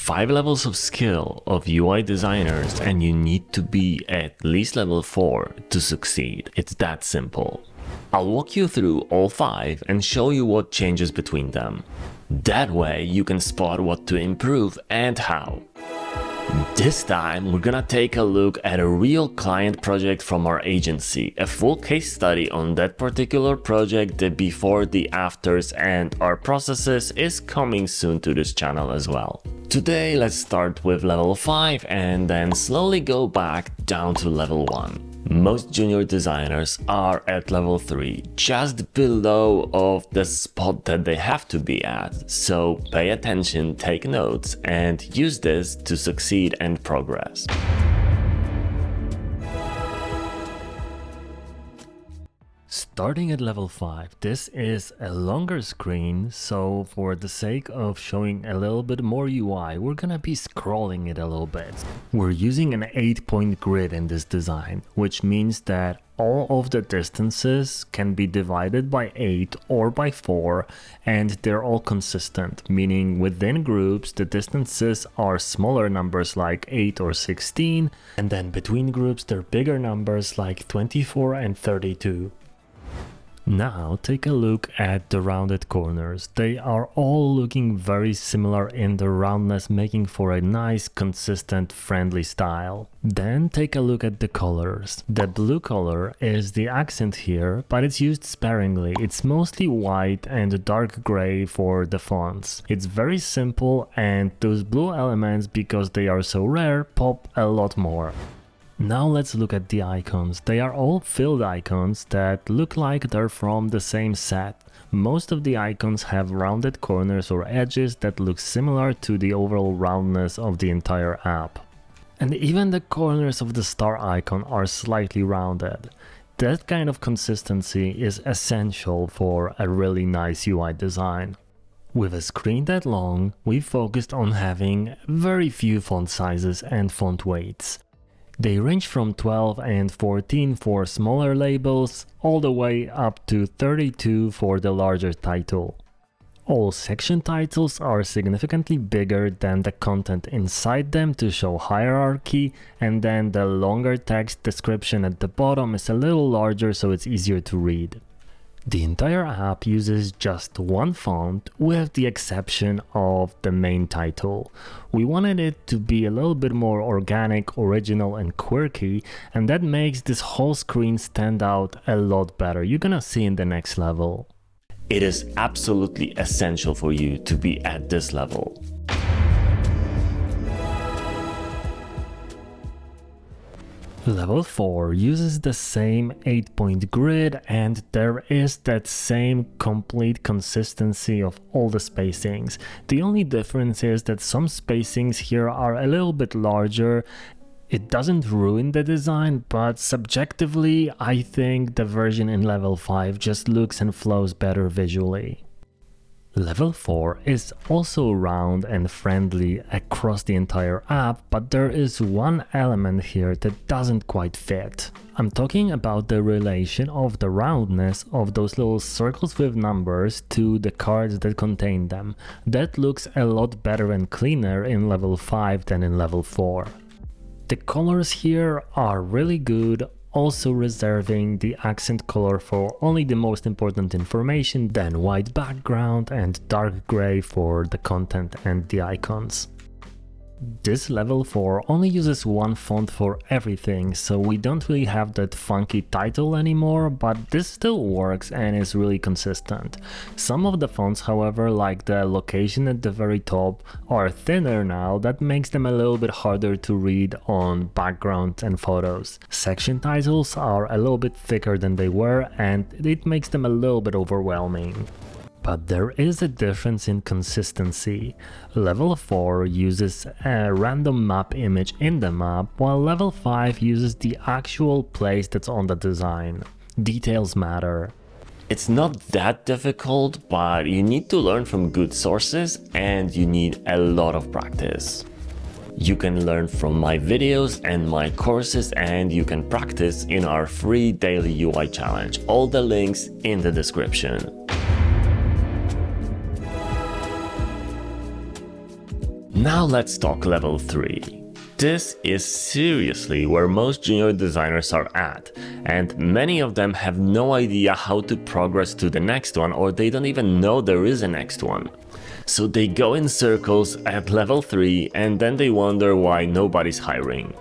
5 levels of skill of UI designers and you need to be at least level 4 to succeed. It's that simple. I'll walk you through all 5 and show you what changes between them. That way you can spot what to improve and how. This time we're gonna take a look at a real client project from our agency, a full case study on that particular project, the before, the afters, and our processes is coming soon to this channel as well. Today let's start with level 5 and then slowly go back down to level 1. Most junior designers are at level 3, just below of the spot that they have to be at, so pay attention, take notes, and use this to succeed and progress. Starting at level 5, this is a longer screen, so for the sake of showing a little bit more UI, we're gonna be scrolling it a little bit. We're using an 8-point grid in this design, which means that all of the distances can be divided by 8 or by 4, and they're all consistent, meaning within groups the distances are smaller numbers like 8 or 16, and then between groups they're bigger numbers like 24 and 32. Now take a look at the rounded corners. They are all looking very similar in the roundness, making for a nice, consistent, friendly style. Then take a look at the colors. The blue color is the accent here, but it's used sparingly. It's mostly white and dark gray for the fonts. It's very simple, and those blue elements, because they are so rare, pop a lot more. Now let's look at the icons. They are all filled icons that look like they're from the same set. Most of the icons have rounded corners or edges that look similar to the overall roundness of the entire app. And even the corners of the star icon are slightly rounded. That kind of consistency is essential for a really nice UI design. With a screen that long, we focused on having very few font sizes and font weights. They range from 12 and 14 for smaller labels, all the way up to 32 for the larger title. All section titles are significantly bigger than the content inside them to show hierarchy, and then the longer text description at the bottom is a little larger so it's easier to read. The entire app uses just one font with the exception of the main title. We wanted it to be a little bit more organic, original and quirky, and that makes this whole screen stand out a lot better. You're gonna see in the next level. It is absolutely essential for you to be at this level. Level 4 uses the same 8-point grid, and there is that same complete consistency of all the spacings. The only difference is that some spacings here are a little bit larger. It doesn't ruin the design, but subjectively I think the version in level 5 just looks and flows better visually. Level 4 is also round and friendly across the entire app, but there is one element here that doesn't quite fit. I'm talking about the relation of the roundness of those little circles with numbers to the cards that contain them. That looks a lot better and cleaner in level 5 than in level 4. The colors here are really good, also reserving the accent color for only the most important information, then white background and dark gray for the content and the icons. This level 4 only uses one font for everything, so we don't really have that funky title anymore, but this still works and is really consistent. Some of the fonts, however, like the location at the very top, are thinner now. That makes them a little bit harder to read on backgrounds and photos. Section titles are a little bit thicker than they were, and it makes them a little bit overwhelming. But there is a difference in consistency. Level 4 uses a random map image in the map, while level 5 uses the actual place that's on the design. Details matter. It's not that difficult, but you need to learn from good sources and you need a lot of practice. You can learn from my videos and my courses, and you can practice in our free daily UI challenge. All the links in the description. Now let's talk level 3. This is seriously where most junior designers are at, and many of them have no idea how to progress to the next one, or they don't even know there is a next one. So they go in circles at level 3 and then they wonder why nobody's hiring.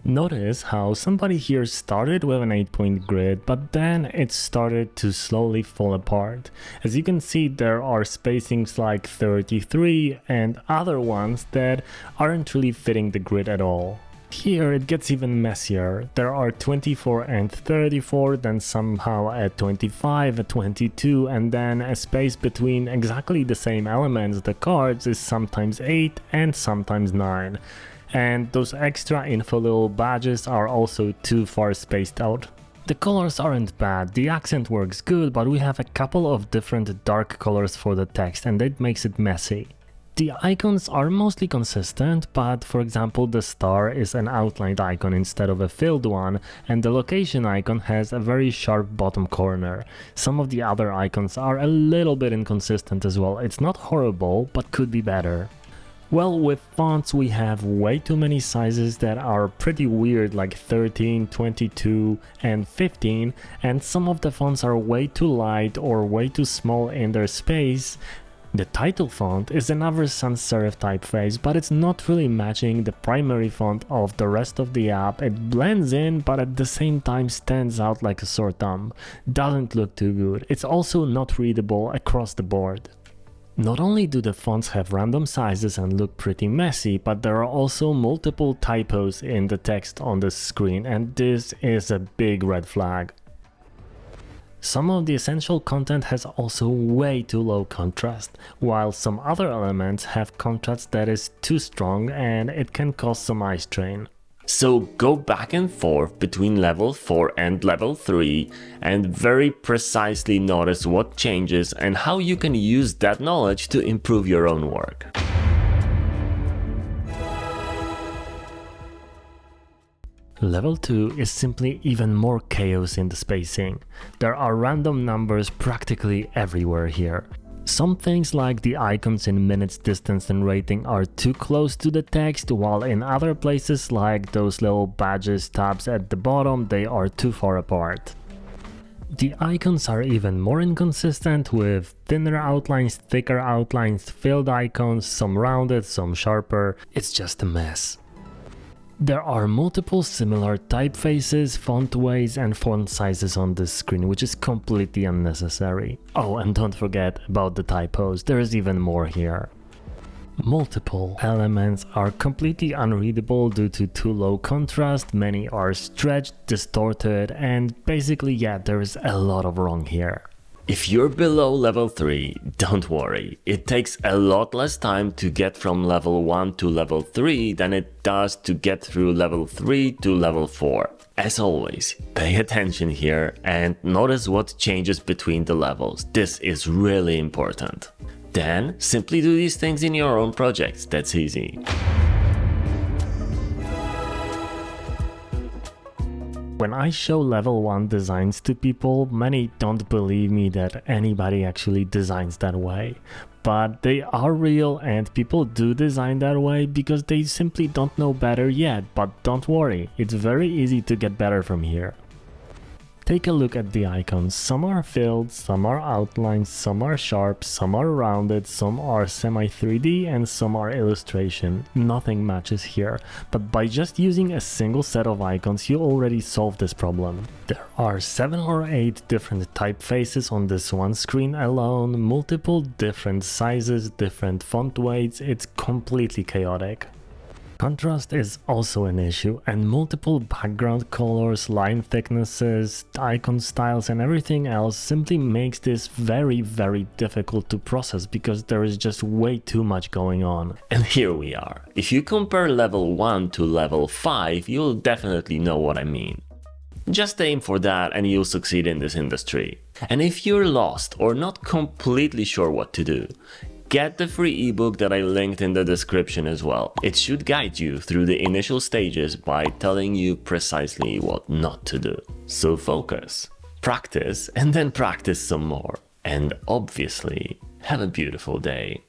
Notice how somebody here started with an 8-point grid, but then it started to slowly fall apart. As you can see, there are spacings like 33 and other ones that aren't really fitting the grid at all. Here it gets even messier. There are 24 and 34, then somehow at 25, at 22, and then a space between exactly the same elements, the cards, is sometimes 8 and sometimes 9. And those extra info little badges are also too far spaced out. The colors aren't bad, the accent works good, but we have a couple of different dark colors for the text and that makes it messy. The icons are mostly consistent, but for example the star is an outlined icon instead of a filled one, and the location icon has a very sharp bottom corner. Some of the other icons are a little bit inconsistent as well. It's not horrible, but could be better. Well, with fonts we have way too many sizes that are pretty weird, like 13, 22 and 15, and some of the fonts are way too light or way too small in their space. The title font is another sans serif typeface, but it's not really matching the primary font of the rest of the app. It blends in, but at the same time stands out like a sore thumb. Doesn't look too good. It's also not readable across the board. Not only do the fonts have random sizes and look pretty messy, but there are also multiple typos in the text on the screen, and this is a big red flag. Some of the essential content has also way too low contrast, while some other elements have contrast that is too strong and it can cause some eye strain. So go back and forth between level 4 and level 3 and very precisely notice what changes and how you can use that knowledge to improve your own work. Level 2 is simply even more chaos in the spacing. There are random numbers practically everywhere here. Some things like the icons in minutes, distance and rating are too close to the text, while in other places like those little badges tabs at the bottom, they are too far apart. The icons are even more inconsistent, with thinner outlines, thicker outlines, filled icons, some rounded, some sharper. It's just a mess. There are multiple similar typefaces, font weights and font sizes on this screen, which is completely unnecessary. Oh, and don't forget about the typos, there is even more here. Multiple elements are completely unreadable due to too low contrast, many are stretched, distorted, and basically yeah, there is a lot of wrong here. If you're below level 3, don't worry, it takes a lot less time to get from level 1 to level 3 than it does to get through level 3 to level 4. As always, pay attention here and notice what changes between the levels. This is really important. Then, simply do these things in your own projects, that's easy. When I show level 1 designs to people, many don't believe me that anybody actually designs that way. But they are real and people do design that way because they simply don't know better yet, but don't worry, it's very easy to get better from here. Take a look at the icons. Some are filled, some are outlined, some are sharp, some are rounded, some are semi-3D and some are illustration. Nothing matches here, but by just using a single set of icons you already solved this problem. There are 7 or 8 different typefaces on this one screen alone, multiple different sizes, different font weights, it's completely chaotic. Contrast is also an issue, and multiple background colors, line thicknesses, icon styles and everything else simply makes this very difficult to process because there is just way too much going on. And here we are. If you compare level 1 to level 5, you'll definitely know what I mean. Just aim for that and you'll succeed in this industry. And if you're lost or not completely sure what to do, get the free ebook that I linked in the description as well. It should guide you through the initial stages by telling you precisely what not to do. So focus, practice, and then practice some more. And obviously, have a beautiful day.